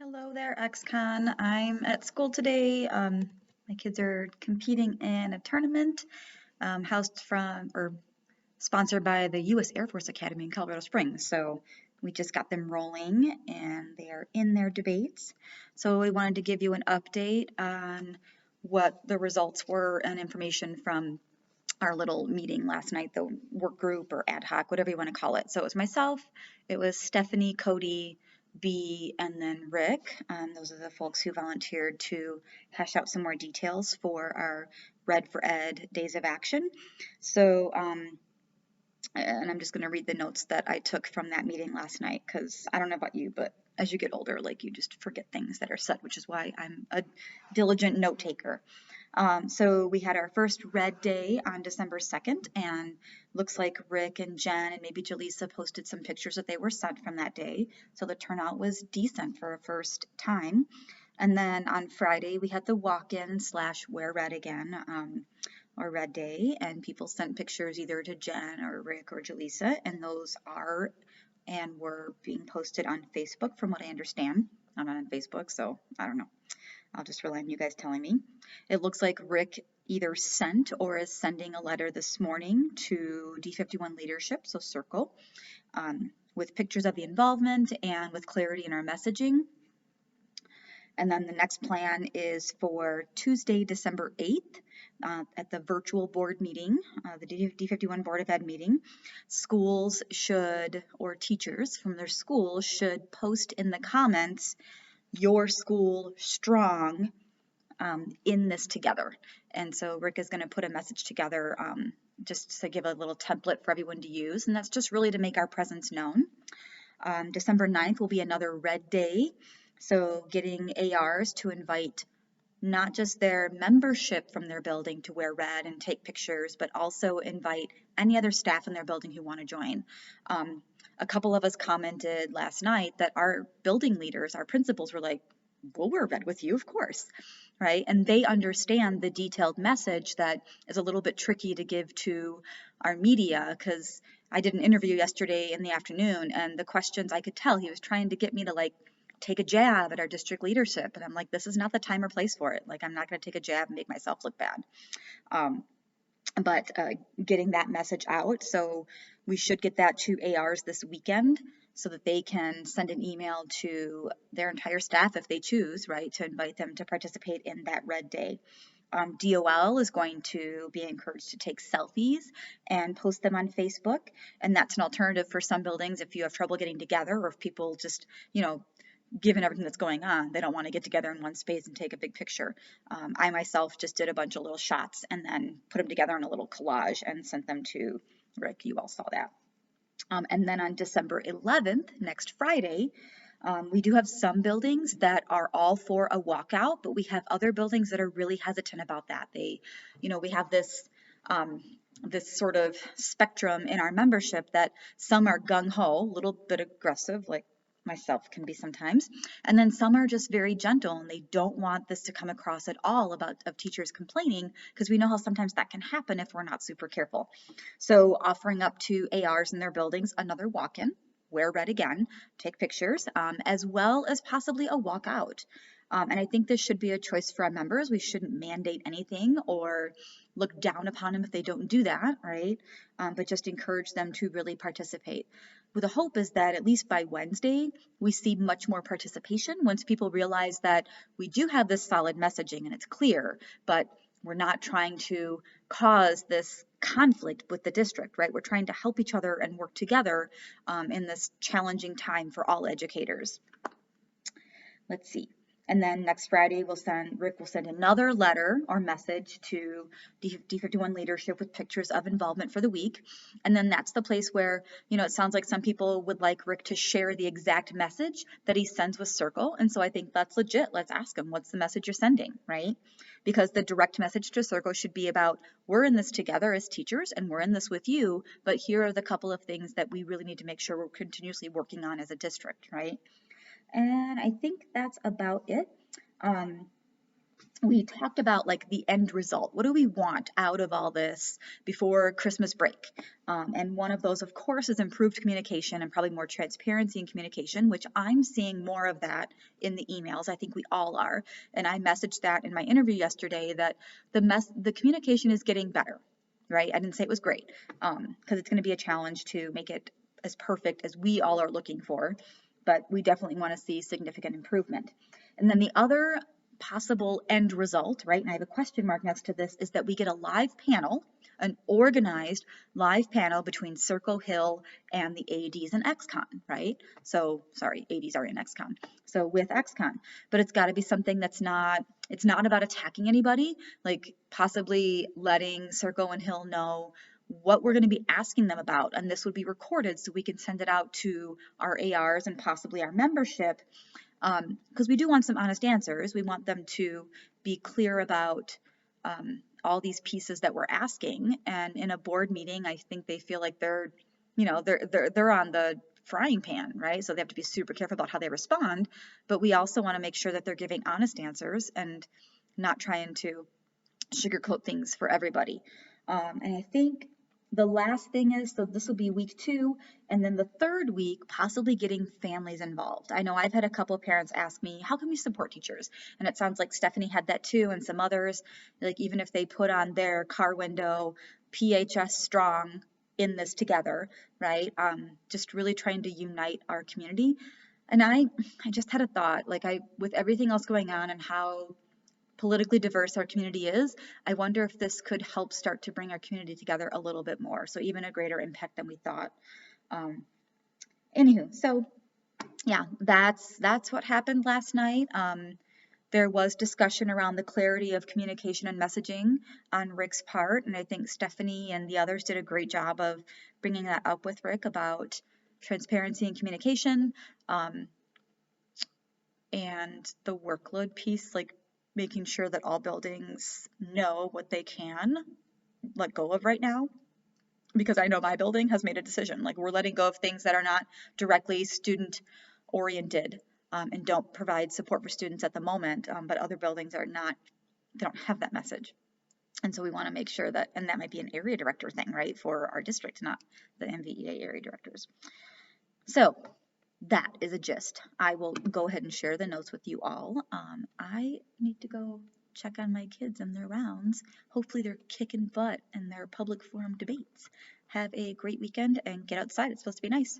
Hello there, XCon. I'm at school today. My kids are competing in a tournament housed from or sponsored by the U.S. Air Force Academy in Colorado Springs. So we just got them rolling and they are in their debates. So we wanted to give you an update on what the results were and information from our little meeting last night, the work group or ad hoc, whatever you want to call it. So it was myself, it was Stephanie, Cody, B, and then Rick. Those are the folks who volunteered to hash out some more details for our Red for Ed Days of Action. So, and I'm just going to read the notes that I took from that meeting last night because I don't know about you, but as you get older, like you just forget things that are said, which is why I'm a diligent note taker. So we had our first Red Day on December 2nd, and looks like Rick and Jen and maybe Jaleesa posted some pictures that they were sent from that day. So the turnout was decent for a first time. And then on Friday, we had the walk-in / wear red again, or Red Day, and people sent pictures either to Jen or Rick or Jaleesa, and those are and were being posted on Facebook from what I understand. I'm not on Facebook, so I don't know. I'll just rely on you guys telling me. It looks like Rick either sent or is sending a letter this morning to D51 leadership, so Circle, with pictures of the involvement and with clarity in our messaging. And then the next plan is for Tuesday, December 8th, at the virtual board meeting, the D51 Board of Ed meeting. Schools should, or teachers from their school should post in the comments, your school strong, in this together. And so Rick is going to put a message together just to give a little template for everyone to use. And that's just really to make our presence known. December 9th will be another Red Day. So getting ARs to invite not just their membership from their building to wear red and take pictures, but also invite any other staff in their building who want to join. A couple of us commented last night that our building leaders, our principals, were like, we'll wear red with you, of course, right? And they understand the detailed message that is a little bit tricky to give to our media, because I did an interview yesterday in the afternoon, and the questions, I could tell he was trying to get me to like take a jab at our district leadership, and I'm like, this is not the time or place for it. Like, I'm not going to take a jab and make myself look bad. But getting that message out, so we should get that to ARs this weekend so that they can send an email to their entire staff if they choose, right, to invite them to participate in that Red Day. DOL is going to be encouraged to take selfies and post them on Facebook, and that's an alternative for some buildings if you have trouble getting together, or if people just, given everything that's going on, they don't want to get together in one space and take a big picture. I myself just did a bunch of little shots and then put them together in a little collage and sent them to Rick. You all saw that. And then on December 11th, next Friday, we do have some buildings that are all for a walkout, but we have other buildings that are really hesitant about that. We have this this sort of spectrum in our membership that some are gung-ho, a little bit aggressive, like myself can be sometimes, and then some are just very gentle and they don't want this to come across at all of teachers complaining, because we know how sometimes that can happen if we're not super careful. So offering up to ARs in their buildings another walk-in, wear red again, take pictures, as well as possibly a walkout. And I think this should be a choice for our members. We shouldn't mandate anything or look down upon them if they don't do that, right? But just encourage them to really participate. With the hope is that at least by Wednesday, we see much more participation once people realize that we do have this solid messaging and it's clear, but we're not trying to cause this conflict with the district, right? We're trying to help each other and work together in this challenging time for all educators. Let's see. And then next Friday, Rick will send another letter or message to D51 leadership with pictures of involvement for the week. And then that's the place where, it sounds like some people would like Rick to share the exact message that he sends with Circle. And so I think that's legit. Let's ask him, what's the message you're sending, right? Because the direct message to Circle should be about, we're in this together as teachers and we're in this with you, but here are the couple of things that we really need to make sure we're continuously working on as a district, right? And I think that's about it. we talked about like the end result. What do we want out of all this before Christmas break? And one of those, of course, is improved communication and probably more transparency in communication, which I'm seeing more of that in the emails. I think we all are. And I messaged that in my interview yesterday that the communication is getting better, right? I didn't say it was great because it's going to be a challenge to make it as perfect as we all are looking for, but we definitely want to see significant improvement. And then the other possible end result, right, and I have a question mark next to this, is that we get a live panel, an organized live panel between Circle Hill and the ADs and XCon, right? So, sorry, ADs are in XCon. So with XCon, but it's got to be something that's not, it's not about attacking anybody, like possibly letting Circle and Hill know what we're going to be asking them about, and this would be recorded so we can send it out to our ARs and possibly our membership, because we do want some honest answers. We want them to be clear about all these pieces that we're asking. And in a board meeting, I think they feel like they're, you know, they're on the frying pan, right? So they have to be super careful about how they respond. But we also want to make sure that they're giving honest answers and not trying to sugarcoat things for everybody. And I think the last thing is, so this will be week 2, and then the third week, possibly getting families involved. I know I've had a couple of parents ask me, how can we support teachers? And it sounds like Stephanie had that too, and some others, like even if they put on their car window, PHS strong in this together, right? Just really trying to unite our community. And I just had a thought, like with everything else going on and how politically diverse our community is, I wonder if this could help start to bring our community together a little bit more. So even a greater impact than we thought. Anywho, so yeah, that's what happened last night. There was discussion around the clarity of communication and messaging on Rick's part, and I think Stephanie and the others did a great job of bringing that up with Rick about transparency and communication, and the workload piece, like making sure that all buildings know what they can let go of right now. Because I know my building has made a decision, like we're letting go of things that are not directly student oriented and don't provide support for students at the moment, but other buildings are not, they don't have that message. And so we want to make sure that, and that might be an area director thing, right, for our district, not the MVEA area directors. So that is a gist. I will go ahead and share the notes with you all. I need to go check on my kids and their rounds. Hopefully they're kicking butt in their public forum debates. Have a great weekend and get outside. It's supposed to be nice.